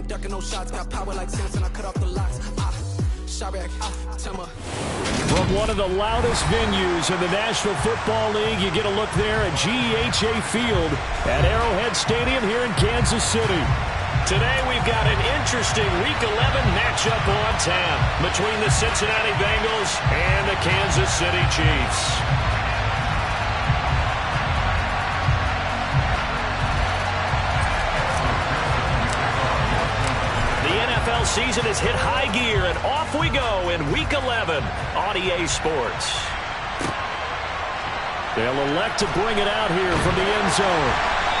ain't ducking no shots. Got power like Samson, I cut off the locks. From one of the loudest venues in the National Football League, you get a look there at GEHA Field at Arrowhead Stadium here in Kansas City. Today we've got an interesting Week 11 matchup on tap between the Cincinnati Bengals and the Kansas City Chiefs. NFL season has hit high gear, and off we go in Week 11 on EA Sports. They'll elect to bring it out here from the end zone.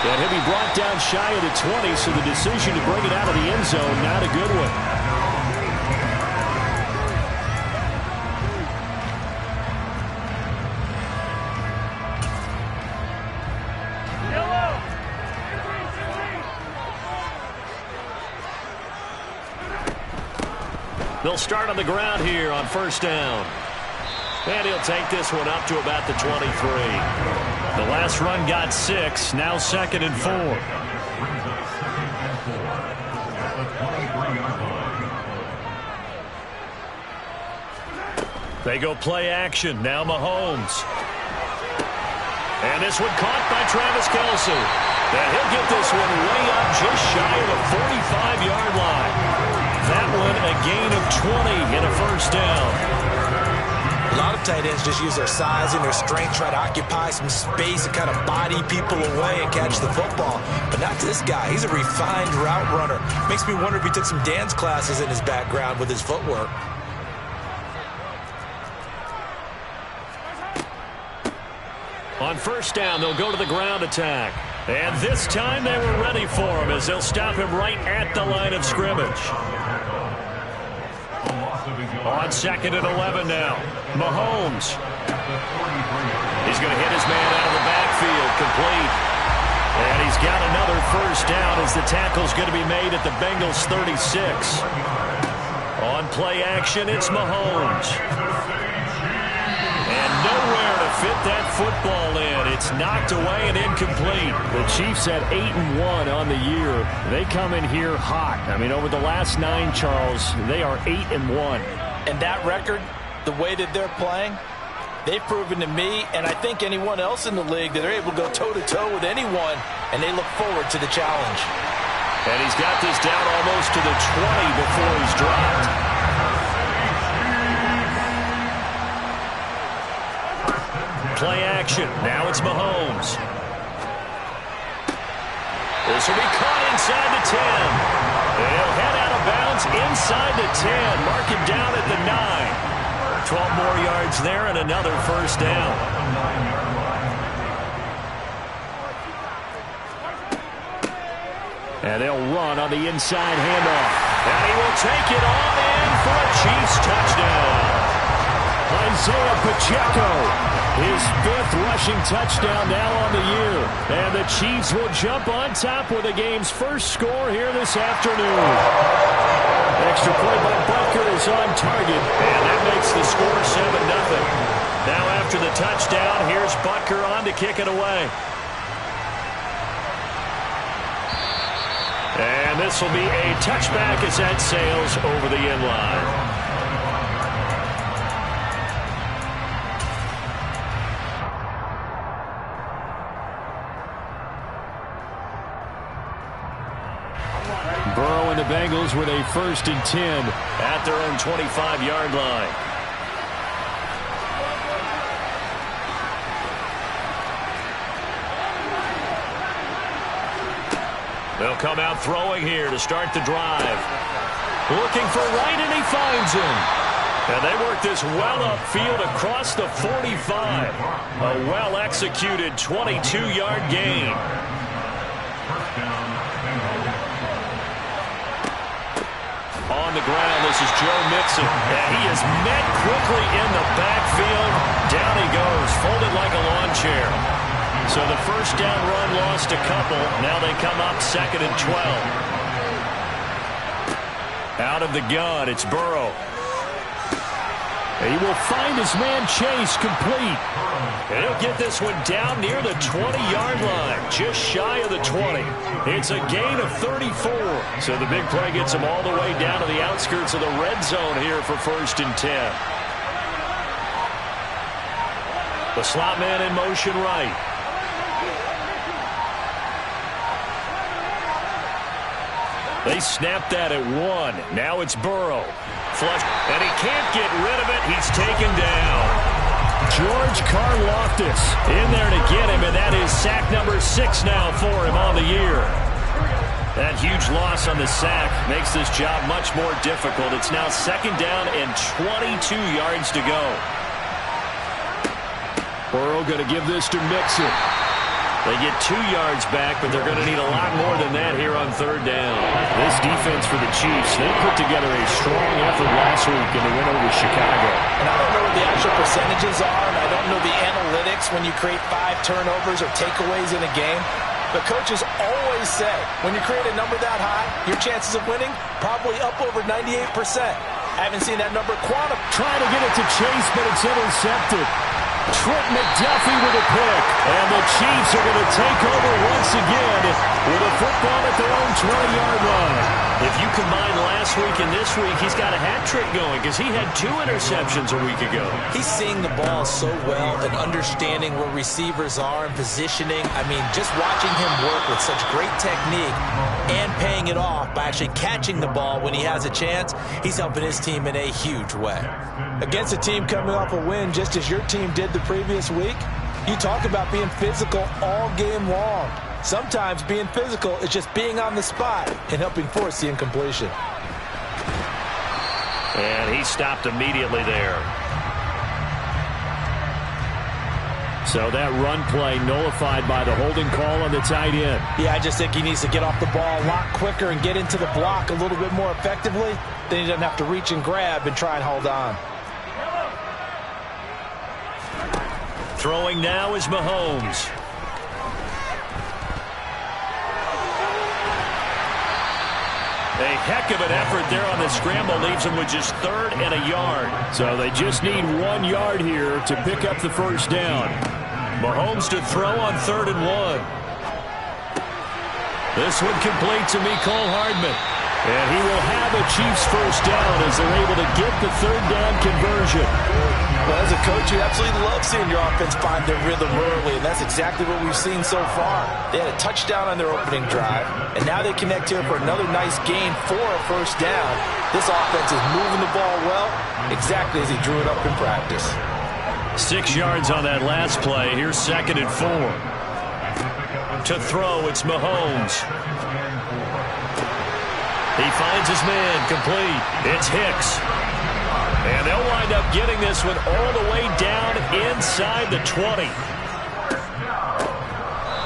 And he'll be brought down shy of the 20, so the decision to bring it out of the end zone, not a good one. They'll start on the ground here on first down. And he'll take this one up to about the 23. The last run got 6, now 2nd and 4. They go play action. Now Mahomes. And this one caught by Travis Kelce. And he'll get this one way up just shy of the 45-yard line. That one a gain of 20 and a first down. A lot of tight ends just use their size and their strength, try to occupy some space and kind of body people away and catch the football. But not this guy. He's a refined route runner. Makes me wonder if he took some dance classes in his background with his footwork. On first down, they'll go to the ground attack. And this time they were ready for him as they'll stop him right at the line of scrimmage. On 2nd and 11 now. Mahomes. He's going to hit his man out of the backfield. Complete. And he's got another first down as the tackle's going to be made at the Bengals 36. On play action, it's Mahomes. And nowhere to fit that football in. It's knocked away and incomplete. The Chiefs at 8-1 on the year. They come in here hot. I mean, over the last 9, Charles, they are 8-1. And that record, the way that they're playing, they've proven to me, and I think anyone else in the league, that they're able to go toe-to-toe with anyone, and they look forward to the challenge. And he's got this down almost to the 20 before he's dropped. Play action. Now it's Mahomes. This will be caught inside the 10. They'll head out of bounds inside the 10. Mark him down at the 9. 12 more yards there and another first down. And they'll run on the inside handoff. And he will take it on in for a Chiefs touchdown. Isaiah Pacheco. His 5th rushing touchdown now on the year. And the Chiefs will jump on top with the game's first score here this afternoon. Extra point by Butker is on target. And that makes the score 7-0. Now after the touchdown, here's Butker on to kick it away. And this will be a touchback as that sails over the end line. Burrow and the Bengals with a 1st and 10 at their own 25-yard line. They'll come out throwing here to start the drive. Looking for Wright, and he finds him. And they work this well upfield across the 45. A well-executed 22-yard gain. On the ground, this is Joe Mixon. And he is met quickly in the backfield. Down he goes, folded like a lawn chair. So the first down run lost a couple. Now they come up 2nd and 12. Out of the gun, it's Burrow. He will find his man Chase complete. And he'll get this one down near the 20-yard line, just shy of the 20. It's a gain of 34. So the big play gets him all the way down to the outskirts of the red zone here for 1st and 10. The slot man in motion right. They snap that at 1. Now it's Burrow. Flush, and he can't get rid of it. He's taken down. George Karlaftis in there to get him, and that is sack number 6 now for him on the year. That huge loss on the sack makes this job much more difficult. It's now 2nd down and 22 yards to go. Burrow going to give this to Mixon. They get 2 yards back, but they're going to need a lot more than that here on 3rd down. This defense for the Chiefs, they put together a strong effort last week in the win over Chicago. And I don't know what the actual percentages are, and I don't know the analytics when you create 5 turnovers or takeaways in a game. But coaches always say, when you create a number that high, your chances of winning probably up over 98%. I haven't seen that number quantified. Trying to get it to Chase, but it's intercepted. Trent McDuffie with a pick. And the Chiefs are going to take over once again with a football at their own 20-yard line. If you combine last week and this week, he's got a hat trick going because he had 2 interceptions a week ago. He's seeing the ball so well and understanding where receivers are and positioning. I mean, just watching him work with such great technique and paying it off by actually catching the ball when he has a chance, he's helping his team in a huge way. Against a team coming off a win just as your team did the previous week, you talk about being physical all game long. Sometimes being physical is just being on the spot and helping force the incompletion. And he stopped immediately there. So that run play nullified by the holding call on the tight end. Yeah, I just think he needs to get off the ball a lot quicker and get into the block a little bit more effectively. Then he doesn't have to reach and grab and try and hold on. Throwing now is Mahomes. A heck of an effort there on the scramble leaves him with just 3rd and a yard. So they just need 1 yard here to pick up the 1st down. Mahomes to throw on 3rd and 1. This one complete to Mecole Hardman. And he will have a Chiefs 1st down as they're able to get the 3rd down conversion. Well, as a coach, you absolutely love seeing your offense find their rhythm early, and that's exactly what we've seen so far. They had a touchdown on their opening drive, and now they connect here for another nice gain for a 1st down. This offense is moving the ball well, exactly as he drew it up in practice. 6 yards on that last play. Here's 2nd and 4. To throw, it's Mahomes. He finds his man, complete. It's Hicks. And they'll wind up getting this one all the way down inside the 20.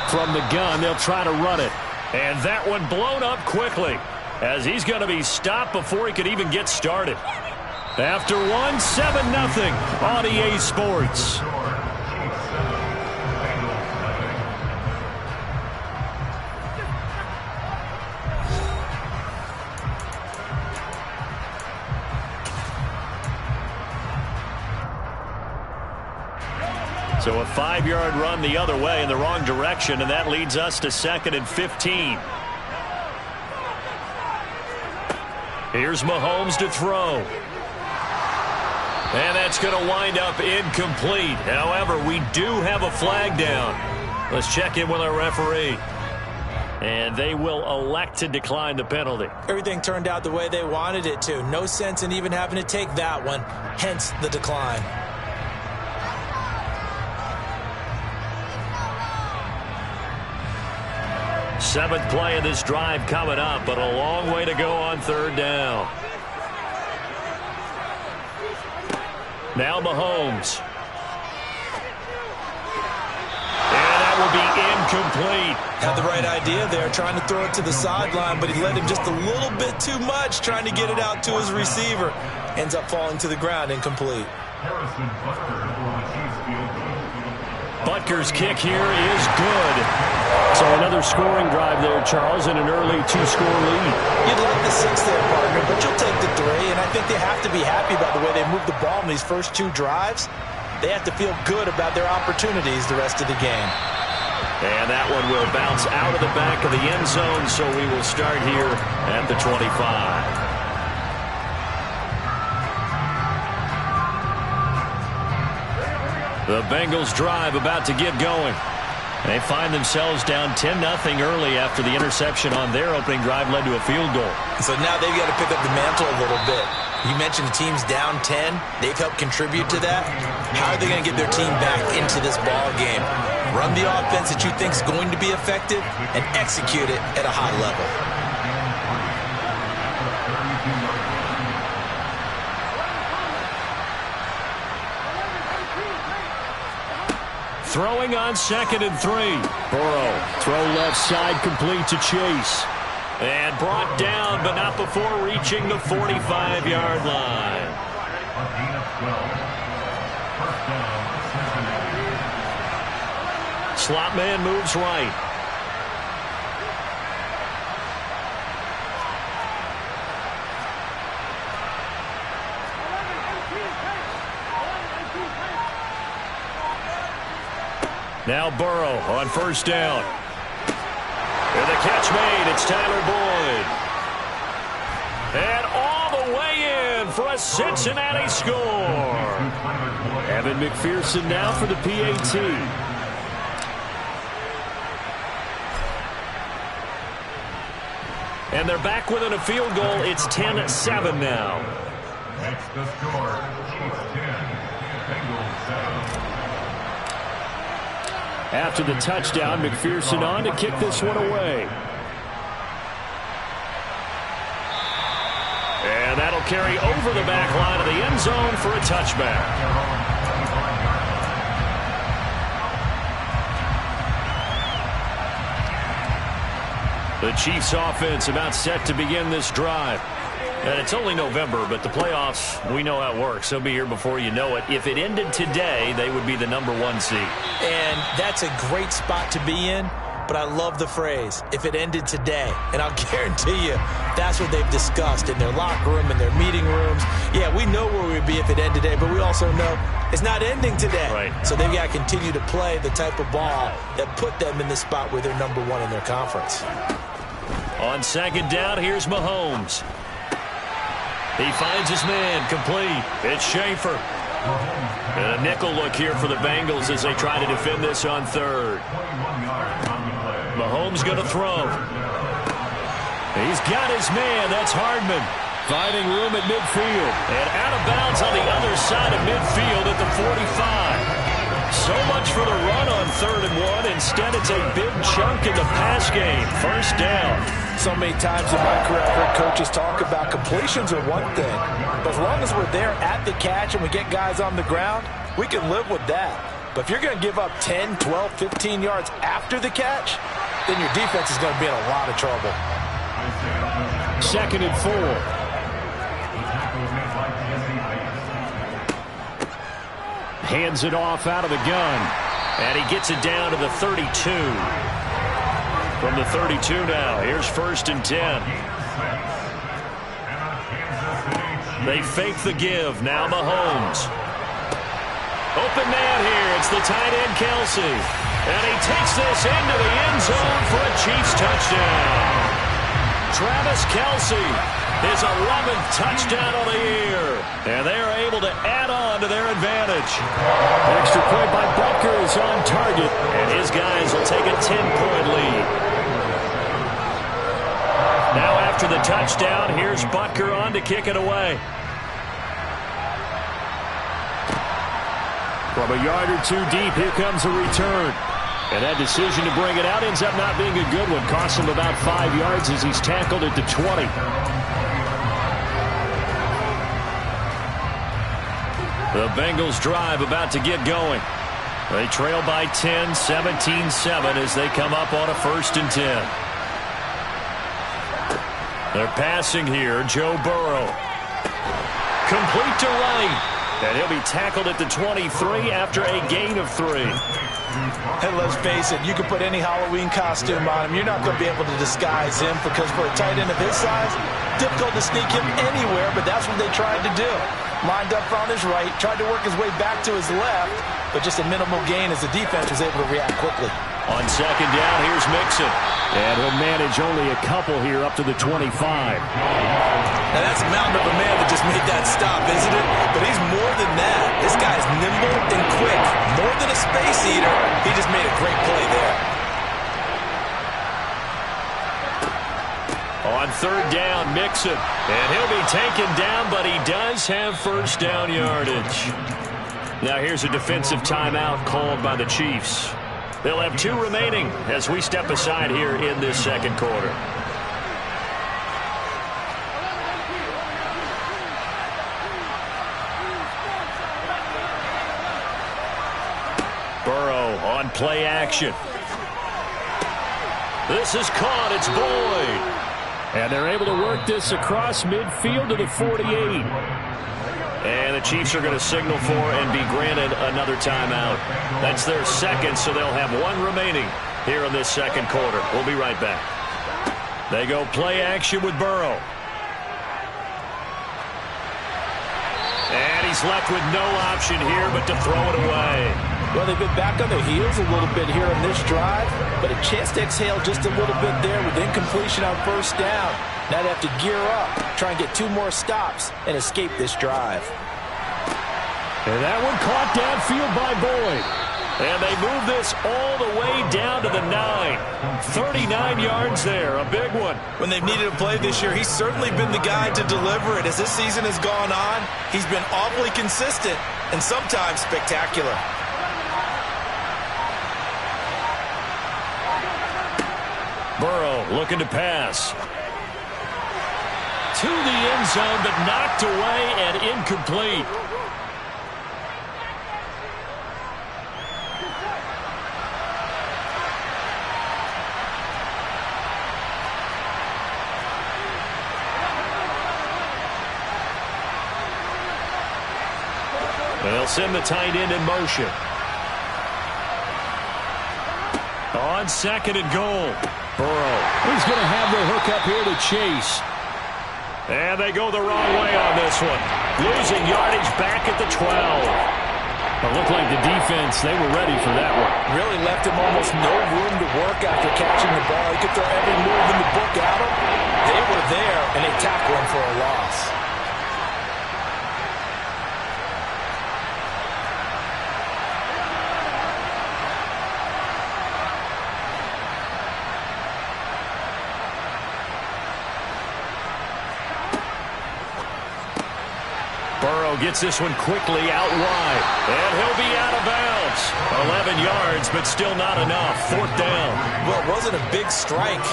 From the gun, they'll try to run it. And that one blown up quickly as he's going to be stopped before he could even get started. After 7-0 on EA Sports. So a 5-yard run the other way in the wrong direction, and that leads us to 2nd and 15. Here's Mahomes to throw. And that's going to wind up incomplete. However, we do have a flag down. Let's check in with our referee. And they will elect to decline the penalty. Everything turned out the way they wanted it to. No sense in even having to take that one, hence the decline. Seventh play of this drive coming up, but a long way to go on 3rd down. Now Mahomes. And that will be incomplete. Had the right idea there, trying to throw it to the sideline, but he let him just a little bit too much, trying to get it out to his receiver. Ends up falling to the ground, incomplete. Butker's kick here is good. So another scoring drive there, Charles, and an early 2-score lead. You'd like the 6 there, partner, but you'll take the 3, and I think they have to be happy about the way they moved the ball in these first 2 drives. They have to feel good about their opportunities the rest of the game. And that one will bounce out of the back of the end zone, so we will start here at the 25. The Bengals drive about to get going. They find themselves down 10-0 early after the interception on their opening drive led to a field goal. So now they've got to pick up the mantle a little bit. You mentioned the team's down 10. They've helped contribute to that. How are they going to get their team back into this ball game? Run the offense that you think is going to be effective and execute it at a high level. Throwing on 2nd and 3. Burrow, throw left side, complete to Chase. And brought down, but not before reaching the 45-yard line. Slot man moves right. Now Burrow on 1st down. And the catch made. It's Tyler Boyd. And all the way in for a Cincinnati score. Evan McPherson now for the PAT. And they're back within a field goal. It's 10-7 now. Makes the score. Chiefs 10, Bengals 7. After the touchdown, McPherson on to kick this one away. And that'll carry over the back line of the end zone for a touchback. The Chiefs offense about set to begin this drive. And it's only November, but the playoffs, we know how it works. They'll be here before you know it. If it ended today, they would be the #1 seed. And that's a great spot to be in, but I love the phrase, if it ended today. And I'll guarantee you, that's what they've discussed in their locker room, in their meeting rooms. Yeah, we know where we'd be if it ended today, but we also know it's not ending today. Right. So they've got to continue to play the type of ball that put them in the spot where they're #1 in their conference. On 2nd down, here's Mahomes. He finds his man, complete. It's Schaefer. And a nickel look here for the Bengals as they try to defend this on 3rd. Mahomes going to throw. He's got his man. That's Hardman. Finding room at midfield. And out of bounds on the other side of midfield at the 45. So much for the run on 3rd and 1. Instead, it's a big chunk in the pass game. 1st down. So many times in my career, I've heard coaches talk about completions are one thing. But as long as we're there at the catch and we get guys on the ground, we can live with that. But if you're going to give up 10, 12, 15 yards after the catch, then your defense is going to be in a lot of trouble. 2nd and 4. Hands it off out of the gun. And he gets it down to the 32. From the 32 now, here's 1st and 10. They fake the give. Now Mahomes. Open man here. It's the tight end, Kelsey. And he takes this into the end zone for a Chiefs touchdown. Travis Kelsey, his 11th touchdown of the year. And they are able to add on to their advantage. An extra point by Butker is on target. And his guys will take a 10-point lead. Now after the touchdown, here's Butker on to kick it away. From a yard or two deep, here comes a return. And that decision to bring it out ends up not being a good one. Costs him about 5 yards as he's tackled at the 20. The Bengals drive about to get going. They trail by 10, 17-7 as they come up on a 1st and 10. They're passing here. Joe Burrow. Complete to right. And he'll be tackled at the 23 after a gain of 3. And let's face it, you can put any Halloween costume on him. You're not going to be able to disguise him because for a tight end of his size, difficult to sneak him anywhere, but that's what they tried to do. Lined up on his right, tried to work his way back to his left, but just a minimal gain as the defense was able to react quickly. On second down, here's Mixon. And he'll manage only a couple here up to the 25. Now that's a mountain of a man that just made that stop, isn't it? But he's more than that. This guy's nimble and quick. More than a space eater. He just made a great play there. On third down, Mixon. And he'll be taken down, but he does have first down yardage. Now here's a defensive timeout called by the Chiefs. They'll have 2 remaining as we step aside here in this second quarter. Burrow on play action. This is caught. It's Boyd. And they're able to work this across midfield to the 48. And the Chiefs are going to signal for and be granted another timeout. That's their second, so they'll have 1 remaining here in this second quarter. We'll be right back. They go play action with Burrow. And he's left with no option here but to throw it away. Well, they've been back on their heels a little bit here in this drive, but a chance to exhale just a little bit there with incompletion on first down. Now they have to gear up, try and get 2 more stops, and escape this drive. And that one caught downfield by Boyd. And they move this all the way down to the 9. 39 yards there, a big one. When they've needed a play this year, he's certainly been the guy to deliver it. As this season has gone on, he's been awfully consistent and sometimes spectacular. Burrow looking to pass. To the end zone, but knocked away and incomplete. They'll send the tight end in motion. On second and goal. Burrow. He's going to have the hook up here to chase. And they go the wrong way on this one. Losing yardage back at the 12. It looked like the defense, they were ready for that one. Really left him almost no room to work after catching the ball. He could throw every move in the book at him. They were there, and they tackled him for a loss. Burrow gets this one quickly out wide. And he'll be out of bounds. 11 yards, but still not enough. 4th down. Well, it wasn't a big strike,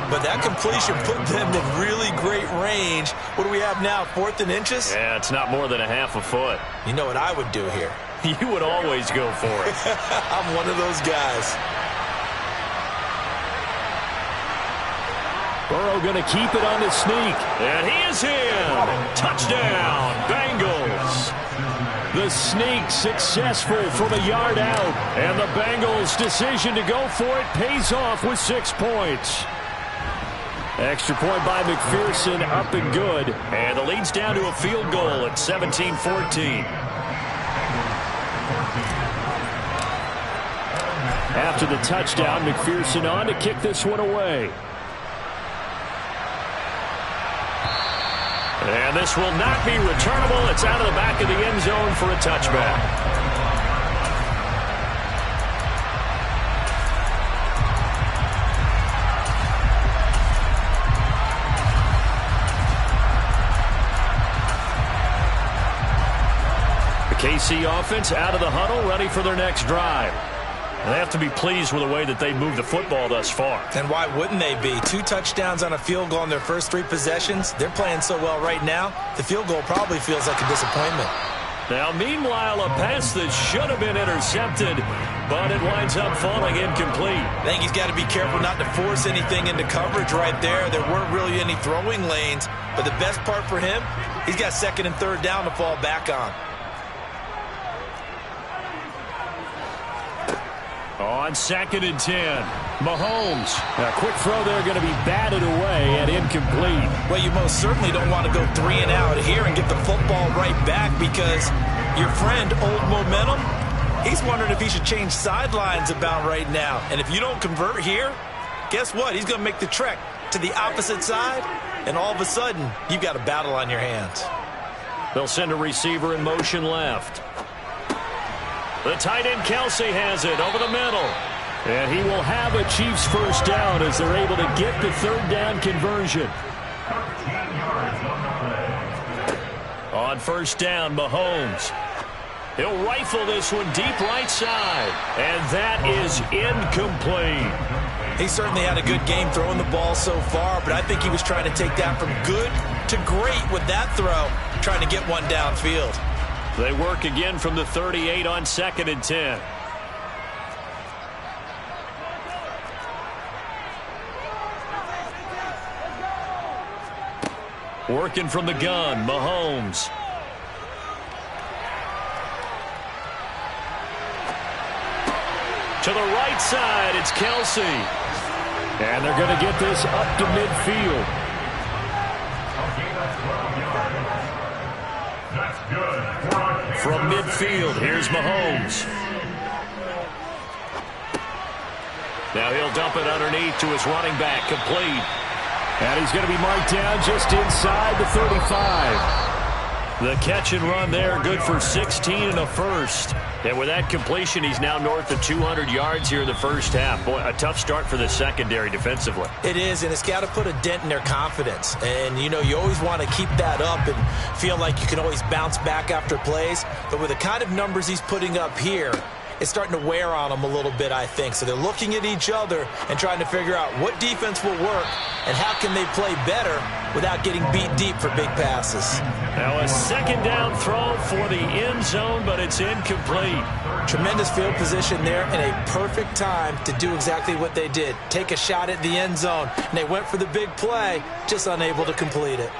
but that completion put them in really great range. What do we have now, 4th and inches? Yeah, it's not more than a half a foot. You know what I would do here? You would always go for it. I'm one of those guys. Burrow going to keep it on the sneak. And he is in. Touchdown, Bengals. The sneak successful from a yard out. And the Bengals' decision to go for it pays off with 6 points. Extra point by McPherson, up and good. And the lead's down to a field goal at 17-14. After the touchdown, McPherson on to kick this one away. And this will not be returnable. It's out of the back of the end zone for a touchback. The KC offense out of the huddle, ready for their next drive. They have to be pleased with the way that they moved the football thus far. And why wouldn't they be? 2 touchdowns on a field goal in their first 3 possessions. They're playing so well right now, the field goal probably feels like a disappointment. Now, meanwhile, a pass that should have been intercepted, but it winds up falling incomplete. I think he's got to be careful not to force anything into coverage right there. There weren't really any throwing lanes, but the best part for him, he's got 2nd and 3rd down to fall back on. On 2nd and 10, Mahomes. A quick throw there going to be batted away and incomplete. Well, you most certainly don't want to go 3 and out here and get the football right back because your friend, old momentum, He's wondering if he should change sidelines about right now. And if you don't convert here, guess what? He's going to make the trek to the opposite side, and all of a sudden, you've got a battle on your hands. They'll send a receiver in motion left. The tight end Kelsey has it over the middle. And he will have a Chiefs first down as they're able to get the third down conversion. 13 yards on the play. On first down, Mahomes. He'll rifle this one deep right side. And that is incomplete. He certainly had a good game throwing the ball so far, but I think he was trying to take that from good to great with that throw, trying to get one downfield. They work again from the 38 on 2nd and 10. Working from the gun, Mahomes. To the right side, it's Kelsey. And they're going to get this up to midfield. That's good. From midfield, here's Mahomes. Now he'll dump it underneath to his running back, complete. And he's going to be marked down just inside the 35. The catch and run there, good for 16 and a first. And with that completion, he's now north of 200 yards here in the first half. Boy, a tough start for the secondary defensively. It is, and it's got to put a dent in their confidence. And, you know, you always want to keep that up and feel like you can always bounce back after plays. But with the kind of numbers he's putting up here, it's starting to wear on them a little bit, I think. So they're looking at each other and trying to figure out what defense will work and how can they play better without getting beat deep for big passes. Now a second down throw for the end zone, but it's incomplete. Tremendous field position there and a perfect time to do exactly what they did. Take a shot at the end zone. And they went for the big play, just unable to complete it.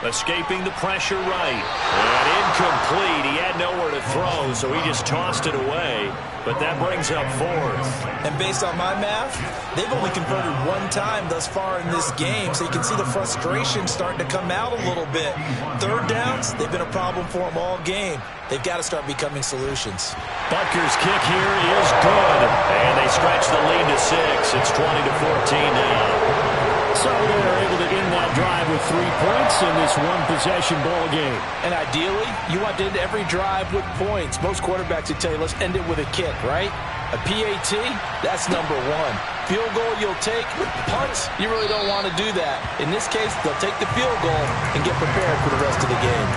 Escaping the pressure right. And incomplete. He had nowhere to throw, so he just tossed it away. But that brings up fourth. And based on my math, they've only converted one time thus far in this game, so you can see the frustration starting to come out a little bit. Third downs, they've been a problem for them all game. They've got to start becoming solutions. Butker's kick here is good. And they stretch the lead to 6. It's 20-14 now. So they're able to end that drive with 3 points in this one-possession ball game. And ideally, you want to end every drive with points. Most quarterbacks would tell you, let's end it with a kick, right? A PAT, that's number one. Field goal you'll take. Punts, you really don't want to do that. In this case, they'll take the field goal and get prepared for the rest of the game.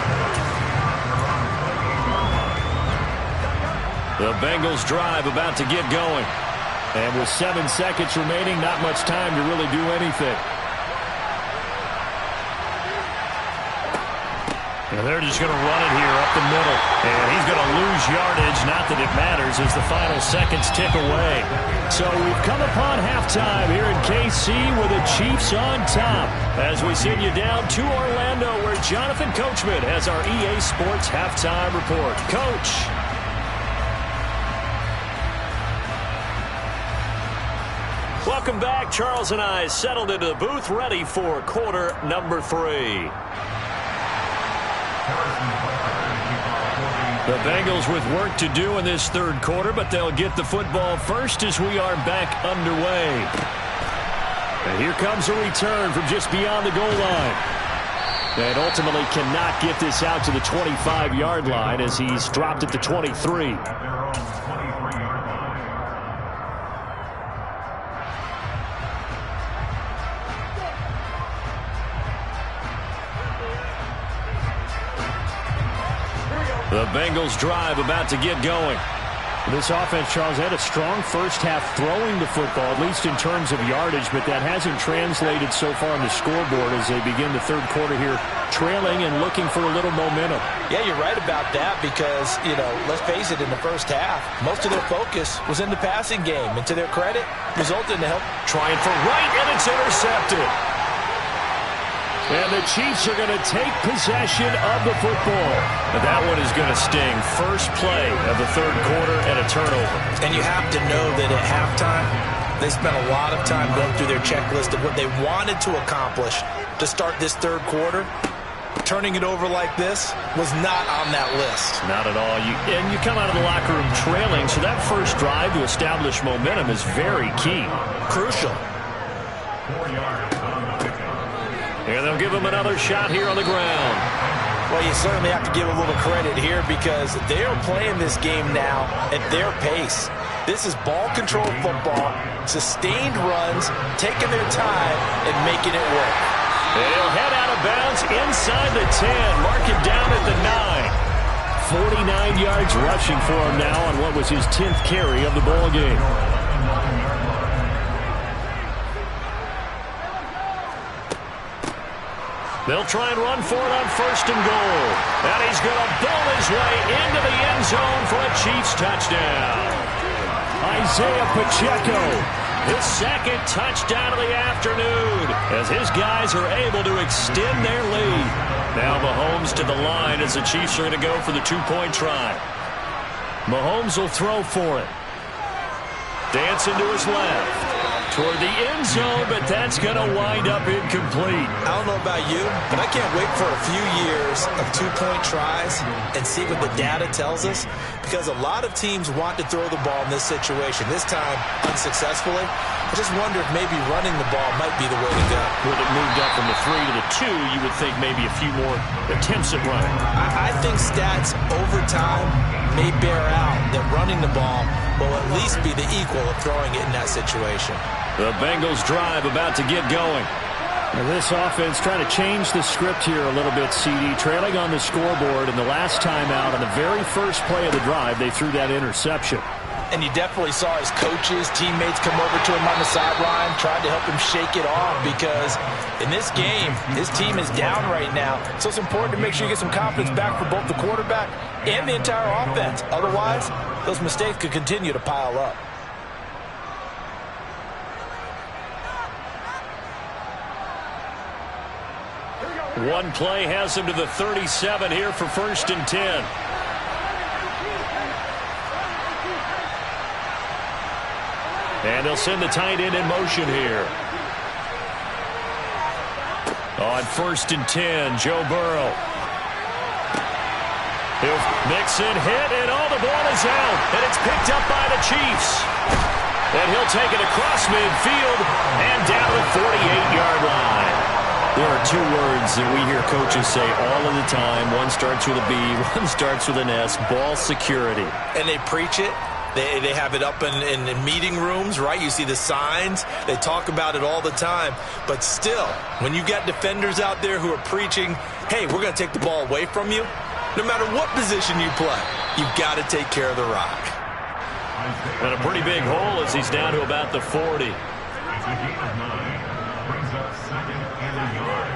The Bengals drive about to get going. And with 7 seconds remaining, not much time to really do anything. And they're just going to run it here up the middle. And he's going to lose yardage. Not that it matters as the final seconds tick away. So we've come upon halftime here in KC with the Chiefs on top. As we send you down to Orlando where Jonathan Coachman has our EA Sports halftime report. Coach. Welcome back. Charles and I settled into the booth ready for quarter number 3. The Bengals with work to do in this third quarter, but they'll get the football first as we are back underway. And here comes a return from just beyond the goal line. And ultimately cannot get this out to the 25-yard line as he's dropped at the 23. The Bengals drive about to get going. This offense, Charles, had a strong first half throwing the football, at least in terms of yardage, but that hasn't translated so far on the scoreboard as they begin the third quarter here, trailing and looking for a little momentum. Yeah, you're right about that because, you know, let's face it, in the first half, most of their focus was in the passing game. And to their credit, resulted in help. Trying for right, and it's intercepted. And the Chiefs are going to take possession of the football. But that one is going to sting. First play of the third quarter and a turnover. And you have to know that at halftime, they spent a lot of time going through their checklist of what they wanted to accomplish to start this third quarter. turning it over like this was not on that list. Not at all. And you come out of the locker room trailing, so that first drive to establish momentum is very key. Crucial. 4 yards on the pickup. And they'll give him another shot here on the ground. Well, you certainly have to give a little credit here because they are playing this game now at their pace. This is ball control football, sustained runs, taking their time and making it work. And he'll head out of bounds inside the 10, mark it down at the 9. 49 yards rushing for him now on what was his 10th carry of the ball game. They'll try and run for it on 1st and goal. And he's going to bowl his way into the end zone for a Chiefs touchdown. Isaiah Pacheco, his 2nd touchdown of the afternoon, as his guys are able to extend their lead. Now Mahomes to the line as the Chiefs are going to go for the 2-point try. Mahomes will throw for it. Dancing to his left. Toward the end zone, but that's going to wind up incomplete. I don't know about you, but I can't wait for a few years of 2-point tries and see what the data tells us, because a lot of teams want to throw the ball in this situation. This time, unsuccessfully. I just wonder if maybe running the ball might be the way to go. With it moved up from the 3 to the 2, you would think maybe a few more attempts at running. I think stats over time may bear out that running the ball will at least be the equal of throwing it in that situation. The Bengals drive about to get going. And this offense trying to change the script here a little bit, CD. Trailing on the scoreboard, and the last time out on the very first play of the drive, they threw that interception. And you definitely saw his coaches, teammates come over to him on the sideline, tried to help him shake it off, because in this game, his team is down right now. So it's important to make sure you get some confidence back for both the quarterback and the entire offense. Otherwise, those mistakes could continue to pile up. One play has him to the 37 here for 1st and 10. And they'll send the tight end in motion here. On 1st and 10, Joe Burrow. He'll mix and hit, and the ball is out. And it's picked up by the Chiefs. And he'll take it across midfield and down the 48-yard line. There are 2 words that we hear coaches say all of the time. One starts with a B, one starts with an S, ball security. And they preach it. They have it up in meeting rooms, right? You see the signs. They talk about it all the time. But still, when you got defenders out there who are preaching, hey, we're going to take the ball away from you, no matter what position you play, you've got to take care of the rock. And a pretty big hole as he's down to about the 40. It's a gain of 9. Brings up 2nd and a yard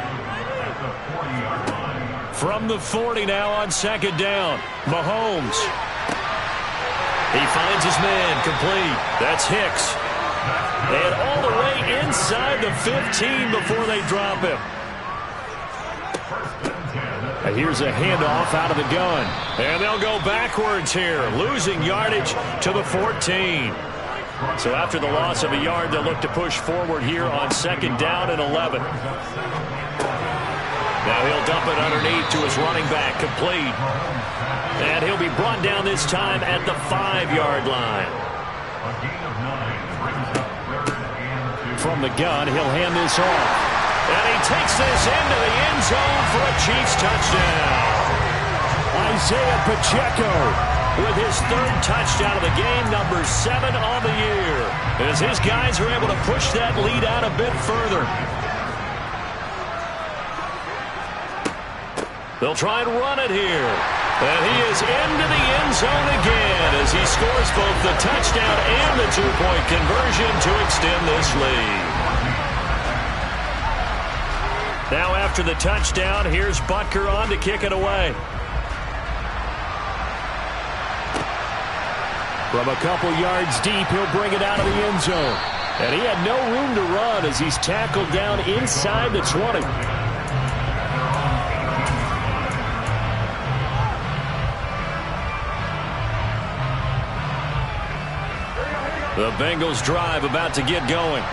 at the 40-yard line. From the 40 now on 2nd down, Mahomes. He finds his man, complete. That's Hicks. And all the way inside the 15 before they drop him. And here's a handoff out of the gun. And they'll go backwards here, losing yardage to the 14. So after the loss of a yard, they'll look to push forward here on 2nd down and 11. Now he'll dump it underneath to his running back, complete. And he'll be brought down this time at the 5-yard line. A gain of 9 brings up 3rd and 2. From the gun, he'll hand this off. And he takes this into the end zone for a Chiefs touchdown. Isaiah Pacheco with his 3rd touchdown of the game, number 7 on the year, as his guys are able to push that lead out a bit further. They'll try and run it here. And he is into the end zone again as he scores both the touchdown and the 2-point conversion to extend this lead. Now after the touchdown, here's Butker on to kick it away. From a couple yards deep, he'll bring it out of the end zone. And he had no room to run as he's tackled down inside the 20. The Bengals drive about to get going.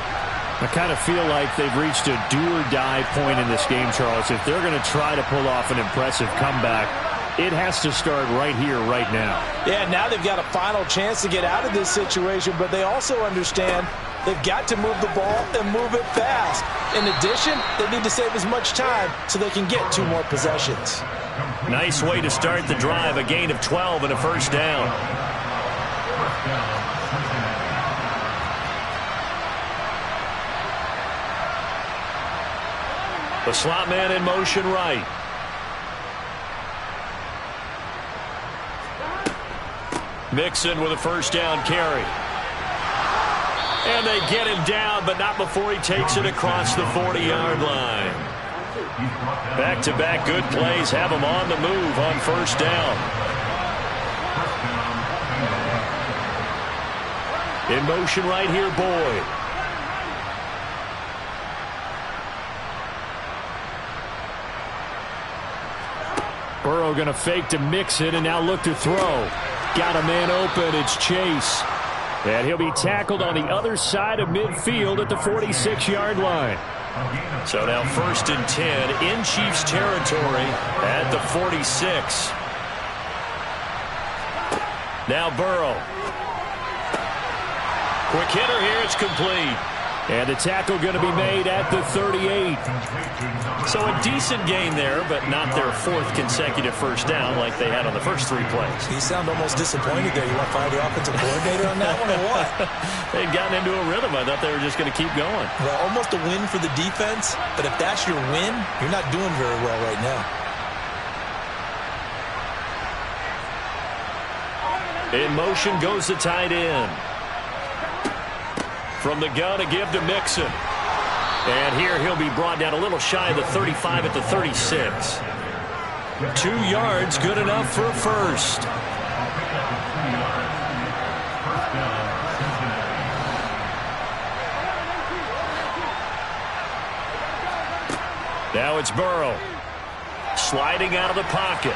I kind of feel like they've reached a do-or-die point in this game, Charles. If they're going to try to pull off an impressive comeback, it has to start right here, right now. Yeah, now they've got a final chance to get out of this situation, but they also understand they've got to move the ball and move it fast. In addition, they need to save as much time so they can get 2 more possessions. Nice way to start the drive, a gain of 12 and a first down. The slot man in motion right. Mixon with a first down carry. And they get him down, but not before he takes it across the 40-yard line. Back-to-back good plays have him on the move on first down. In motion right here, Boyd. Burrow going to fake to Mixon and now look to throw. Got a man open. It's Chase. And he'll be tackled on the other side of midfield at the 46-yard line. So now 1st and 10 in Chiefs territory at the 46. Now Burrow. Quick hitter here. It's complete. And the tackle going to be made at the 38. So a decent gain there, but not their 4th consecutive first down like they had on the first 3 plays. You sound almost disappointed there. You want to fire the offensive coordinator on that one or what? They'd gotten into a rhythm. I thought they were just going to keep going. Well, almost a win for the defense, but if that's your win, you're not doing very well right now. In motion goes the tight end. From the gun, a give to Mixon. And here he'll be brought down a little shy of the 35 at the 36. 2 yards, good enough for a first. Now it's Burrow. Sliding out of the pocket.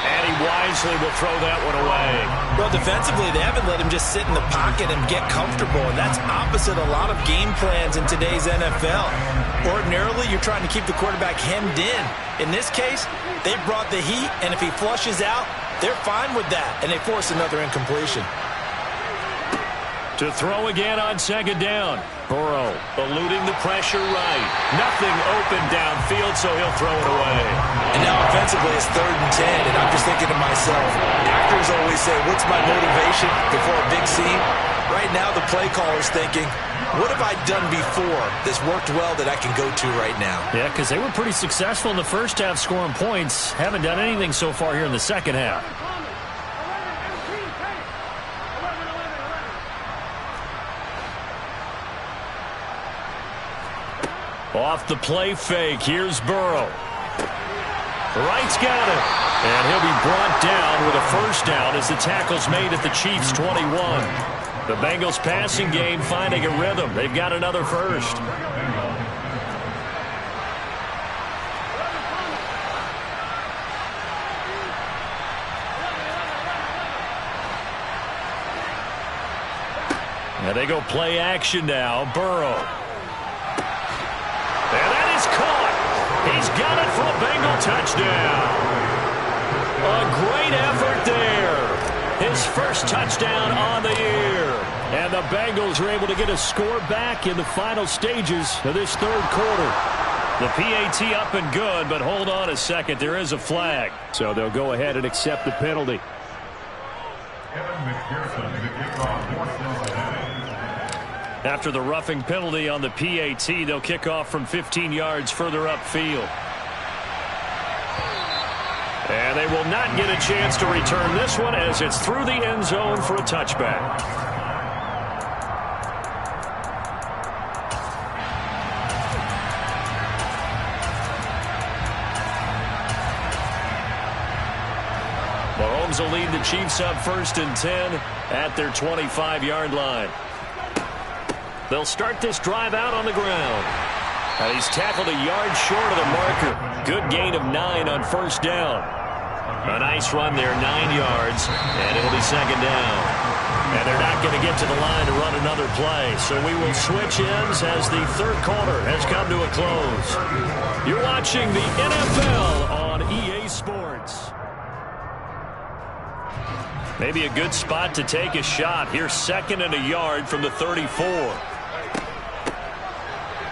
And he wisely will throw that one away. Well, defensively, they haven't let him just sit in the pocket and get comfortable, and that's opposite a lot of game plans in today's NFL. Ordinarily, you're trying to keep the quarterback hemmed in. In this case, they brought the heat, and if he flushes out, they're fine with that, and they force another incompletion. To throw again on 2nd down. Burrow eluding the pressure right. Nothing open downfield, so he'll throw it away. And now offensively, it's 3rd and 10, and I'm just thinking to myself, actors always say, what's my motivation before a big scene? Right now, the play caller's thinking, what have I done before that's worked well that I can go to right now? Yeah, because they were pretty successful in the first half scoring points. Haven't done anything so far here in the second half. Off the play fake, here's Burrow. Wright's got it. And he'll be brought down with a first down as the tackle's made at the Chiefs' 21. The Bengals passing game finding a rhythm. They've got another first. And they go play action now. Burrow. And that is caught. He's got it for a Bengal touchdown. A great effort there. His first touchdown on the year. And the Bengals are able to get a score back in the final stages of this 3rd quarter. The PAT up and good, but hold on a second. There is a flag. So they'll go ahead and accept the penalty. After the roughing penalty on the PAT, they'll kick off from 15 yards further upfield. And they will not get a chance to return this one as it's through the end zone for a touchback. Mahomes will lead the Chiefs up 1st and 10 at their 25-yard line. They'll start this drive out on the ground. And he's tackled a yard short of the marker. Good gain of 9 on first down. A nice run there, 9 yards, and it'll be 2nd down. And they're not going to get to the line to run another play. So we will switch ends as the third quarter has come to a close. You're watching the NFL on EA Sports. Maybe a good spot to take a shot. Here's 2nd and a yard from the 34.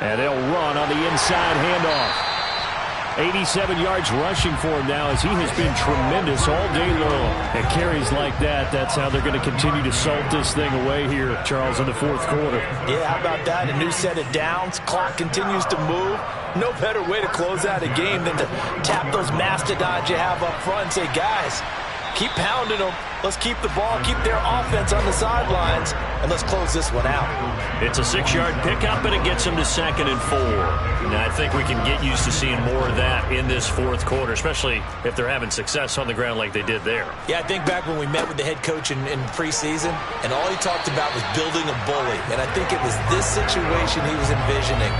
And they'll run on the inside handoff. 87 yards rushing for him now as he has been tremendous all day long. And carries like that, that's how they're going to continue to salt this thing away here, Charles, in the fourth quarter. Yeah, how about that? A new set of downs. Clock continues to move. No better way to close out a game than to tap those mastodons you have up front and say, guys, keep pounding them. Let's keep the ball, keep their offense on the sidelines, and let's close this one out. It's a 6-yard pickup, and it gets them to 2nd and 4. Now, I think we can get used to seeing more of that in this fourth quarter, especially if they're having success on the ground like they did there. Yeah, I think back when we met with the head coach in preseason, and all he talked about was building a bully. And I think it was this situation he was envisioning.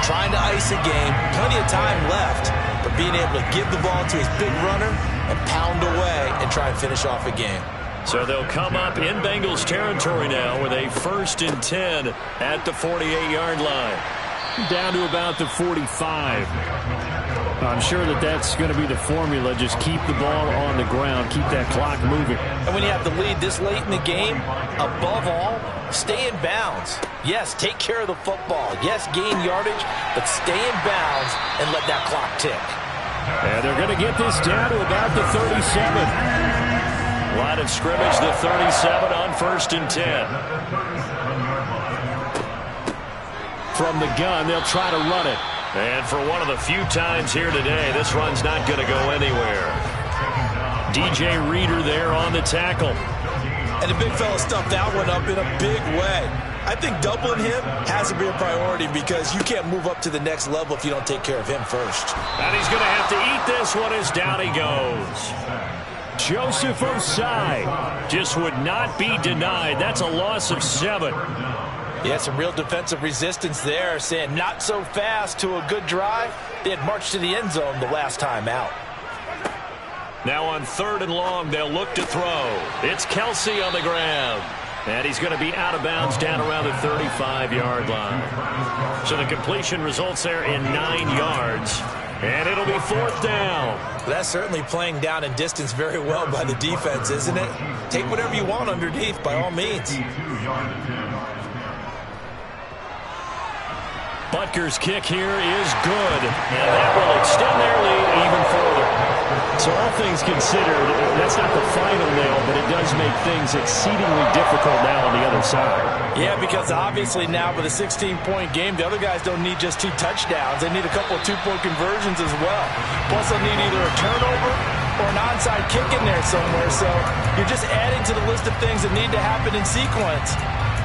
Trying to ice a game, plenty of time left, but being able to give the ball to his big runner and pound away and try and finish off a game. So they'll come up in Bengals territory now with a 1st and 10 at the 48-yard line. Down to about the 45. I'm sure that that's going to be the formula. Just keep the ball on the ground. Keep that clock moving. And when you have the lead this late in the game, above all, stay in bounds. Yes, take care of the football. Yes, gain yardage, but stay in bounds and let that clock tick. And they're going to get this down to about the 37. Line of scrimmage, the 37 on 1st and 10. From the gun, they'll try to run it. And for one of the few times here today, this run's not going to go anywhere. DJ Reader there on the tackle. And the big fella stuffed that one up in a big way. I think doubling him has to be a priority because you can't move up to the next level if you don't take care of him first. And he's going to have to eat this one as down he goes. Joseph Osai just would not be denied. That's a loss of 7. Yeah, some real defensive resistance there, saying not so fast to a good drive. They had marched to the end zone the last time out. Now on 3rd and long, they'll look to throw. It's Kelsey on the ground. And he's going to be out of bounds down around the 35-yard line. So the completion results there in 9 yards. And it'll be 4th down. That's certainly playing down in distance very well by the defense, isn't it? Take whatever you want underneath, by all means. Butker's kick here is good, and that will extend their lead even further. So all things considered, that's not the final nail, but it does make things exceedingly difficult now on the other side. Yeah, because obviously now with a 16-point game, the other guys don't need just 2 touchdowns. They need a couple of 2-point conversions as well. Plus they'll need either a turnover or an onside kick in there somewhere. So you're just adding to the list of things that need to happen in sequence.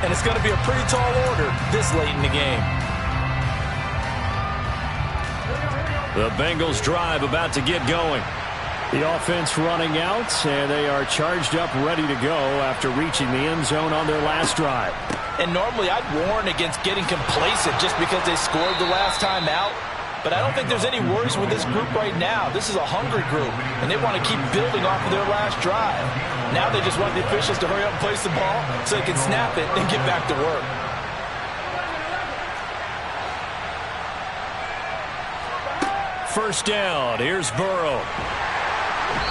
And it's going to be a pretty tall order this late in the game. The Bengals drive about to get going. The offense running out, and they are charged up, ready to go after reaching the end zone on their last drive. And normally I'd warn against getting complacent just because they scored the last time out. But I don't think there's any worries with this group right now. This is a hungry group, and they want to keep building off of their last drive. Now they just want the officials to hurry up and place the ball so they can snap it and get back to work. First down, here's Burrow.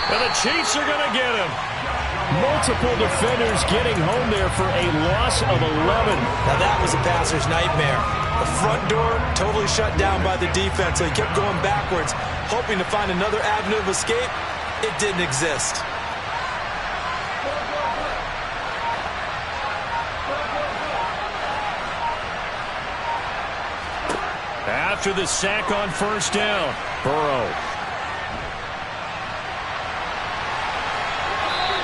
And the Chiefs are going to get him. Multiple defenders getting home there for a loss of 11. Now that was a passer's nightmare. The front door totally shut down by the defense, so he kept going backwards, hoping to find another avenue of escape. It didn't exist. After the sack on first down, Burrow.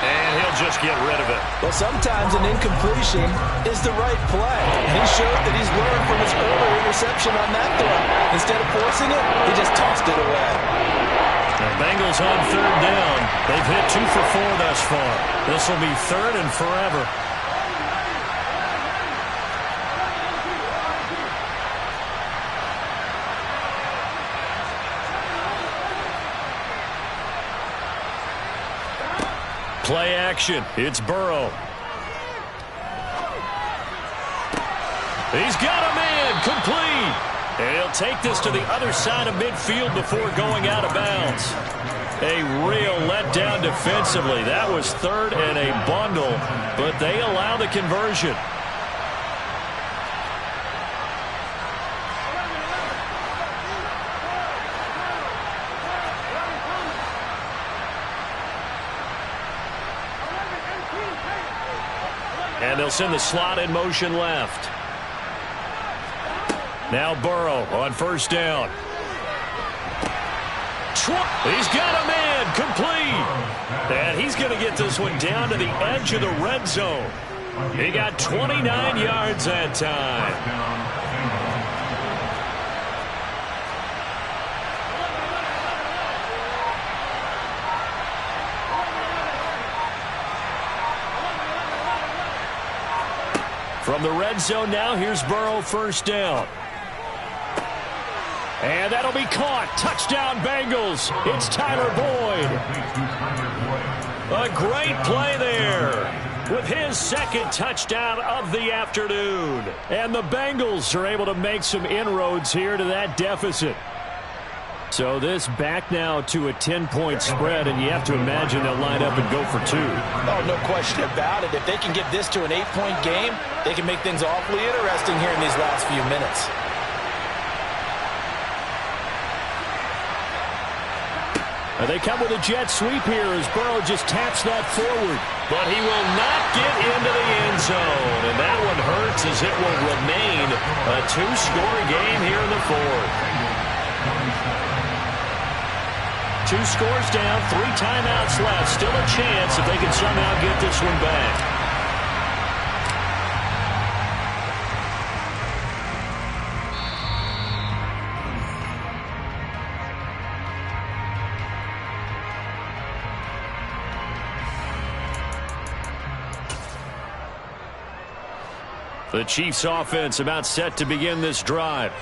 And he'll just get rid of it. Well, sometimes an incompletion is the right play. And he showed that he's learned from his earlier interception on that throw. Instead of forcing it, he just tossed it away. The Bengals on 3rd down. They've hit 2 for 4 thus far. This will be 3rd and forever. Play action. It's Burrow. He's got a man complete. And he'll take this to the other side of midfield before going out of bounds. A real letdown defensively. That was third and a bundle, but they allow the conversion. And they'll send the slot in motion left. Now Burrow on first down. He's got a man complete. And he's going to get this one down to the edge of the red zone. He got 29 yards that time. From the red zone now, here's Burrow first down. And that'll be caught. Touchdown, Bengals. It's Tyler Boyd. A great play there with his second touchdown of the afternoon. And the Bengals are able to make some inroads here to that deficit. So this back now to a 10-point spread, and you have to imagine they'll line up and go for two. Oh, no question about it. If they can get this to an 8-point game, they can make things awfully interesting here in these last few minutes. They come with a jet sweep here as Burrow just taps that forward. But he will not get into the end zone. And that one hurts as it will remain a two-score game here in the fourth. 2 scores down, 3 timeouts left. Still a chance if they can somehow get this one back. The Chiefs offense about set to begin this drive.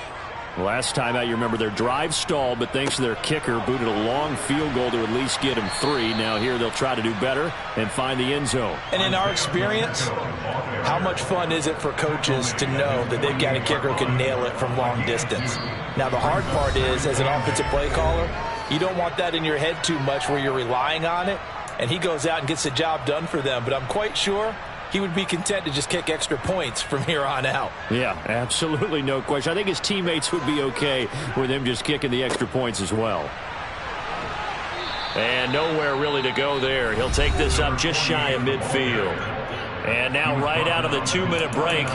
Last time out, you remember their drive stalled, but thanks to their kicker, booted a long field goal to at least get him 3. Now here they'll try to do better and find the end zone. And in our experience, how much fun is it for coaches to know that they've got a kicker who can nail it from long distance? Now the hard part is, as an offensive play caller, you don't want that in your head too much where you're relying on it, and he goes out and gets the job done for them. But I'm quite sure he would be content to just kick extra points from here on out. Yeah, absolutely no question. I think his teammates would be okay with him just kicking the extra points as well. And nowhere really to go there. He'll take this up just shy of midfield. And now right out of the 2-minute break,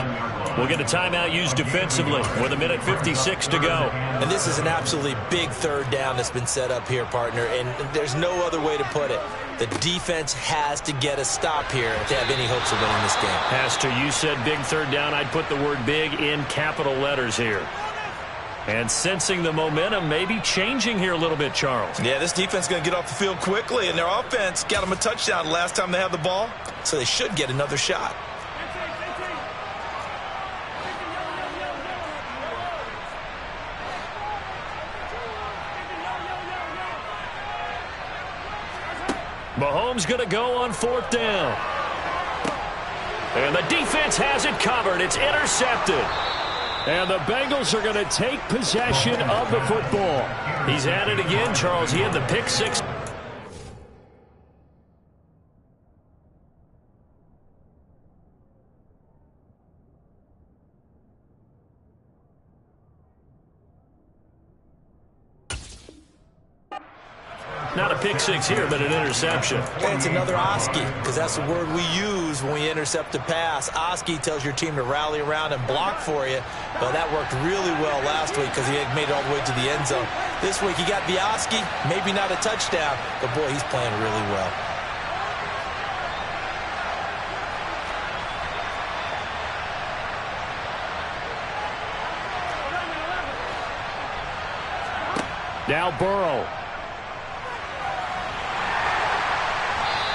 we'll get a timeout used defensively with 1:56 to go. And this is an absolutely big third down that's been set up here, partner, and there's no other way to put it. The defense has to get a stop here to have any hopes of winning this game. Has to. You said big third down. I'd put the word big in capital letters here. And sensing the momentum maybe changing here a little bit, Charles. Yeah, this defense is going to get off the field quickly, and their offense got them a touchdown last time they had the ball, so they should get another shot. Mahomes going to go on 4th down. And the defense has it covered. It's intercepted. And the Bengals are going to take possession of the football. He's at it again, Charles. He had the pick 6. Not a pick 6 here, but an interception. It's another Oski, because that's the word we use when we intercept a pass. Oski tells your team to rally around and block for you. But that worked really well last week because he had made it all the way to the end zone. This week he got the Oski, maybe not a touchdown, but boy, he's playing really well. Now Burrow.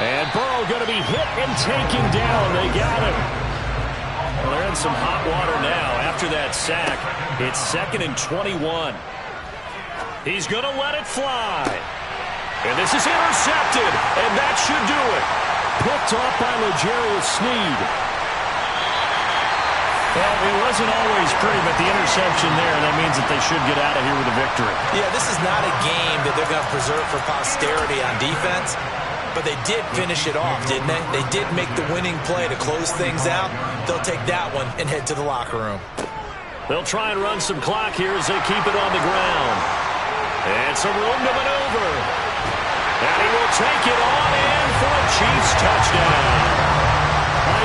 And Burrow going to be hit and taken down. They got him. Well, they're in some hot water now. After that sack, it's 2nd and 21. He's going to let it fly. And this is intercepted. And that should do it. Picked off by L'Jarius Sneed. Well, it wasn't always pretty, but the interception there, that means that they should get out of here with a victory. Yeah, this is not a game that they're going to preserve for posterity on defense, but they did finish it off, didn't they? They did make the winning play to close things out. They'll take that one and head to the locker room. They'll try and run some clock here as they keep it on the ground. And some room to maneuver. And he will take it on in for a Chiefs touchdown.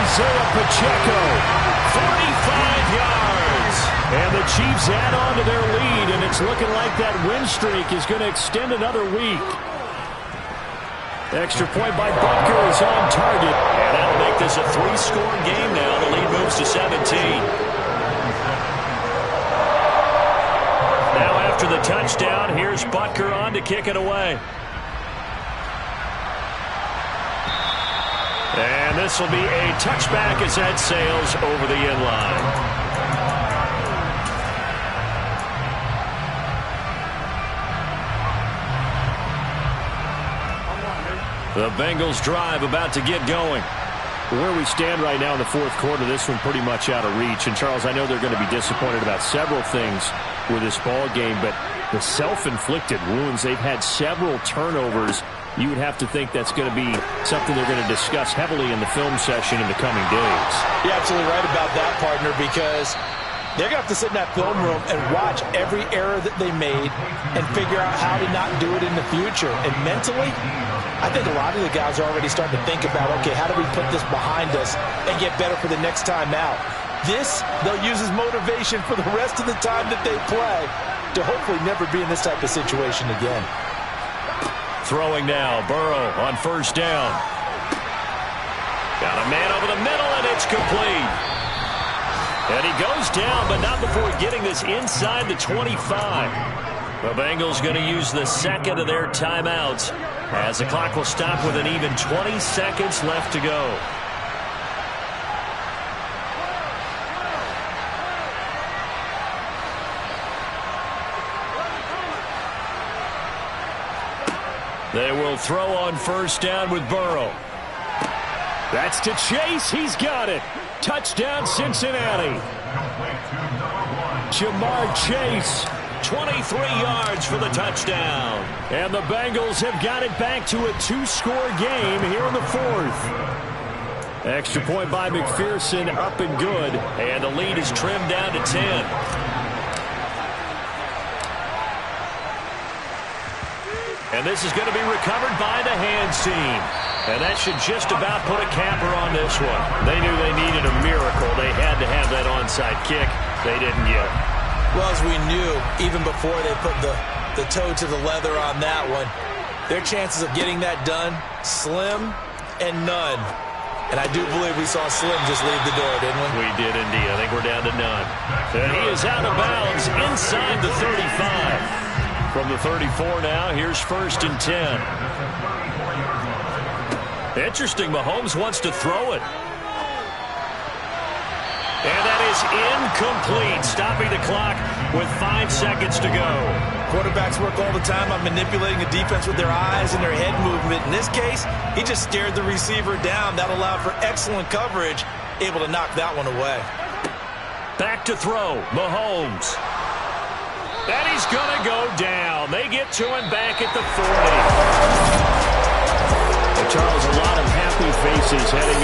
Isaiah Pacheco, 45 yards. And the Chiefs add on to their lead, and it's looking like that win streak is going to extend another week. Extra point by Butker is on target. And that'll make this a 3-score game now. The lead moves to 17. Now after the touchdown, here's Butker on to kick it away. And this will be a touchback as that sails over the end line. The Bengals drive about to get going. Where we stand right now in the fourth quarter, this one pretty much out of reach. And, Charles, I know they're going to be disappointed about several things with this ball game, but the self-inflicted wounds, they've had several turnovers. You would have to think that's going to be something they're going to discuss heavily in the film session in the coming days. You're absolutely right about that, partner, because they're going to have to sit in that film room and watch every error that they made and figure out how to not do it in the future. And mentally, I think a lot of the guys are already starting to think about, okay, how do we put this behind us and get better for the next time out? This, they'll use as motivation for the rest of the time that they play to hopefully never be in this type of situation again. Throwing now, Burrow on first down. Got a man over the middle, and it's complete. And he goes down, but not before getting this inside the 25. The Bengals going to use the second of their timeouts as the clock will stop with an even 20 seconds left to go. They will throw on first down with Burrow. That's to Chase. He's got it. Touchdown, Cincinnati. Jamar Chase, 23 yards for the touchdown. And the Bengals have got it back to a 2-score game here in the fourth. Extra point by McPherson, up and good. And the lead is trimmed down to 10. And this is going to be recovered by the hands team. And that should just about put a capper on this one. They knew they needed a miracle. They had to have that onside kick. They didn't get it. Well, as we knew, even before they put the toe to the leather on that one, their chances of getting that done, slim and none. And I do believe we saw Slim just leave the door, didn't we? We did indeed. I think we're down to none. And he is out of bounds inside the 35. From the 34 now, here's first and 10. Interesting, Mahomes wants to throw it. And that is incomplete, stopping the clock with 5 seconds to go. Quarterbacks work all the time on manipulating the defense with their eyes and their head movement. In this case, he just stared the receiver down. That allowed for excellent coverage, able to knock that one away. Back to throw, Mahomes. And he's going to go down. They get to him back at the 40. Well, Charles, a lot of happy faces heading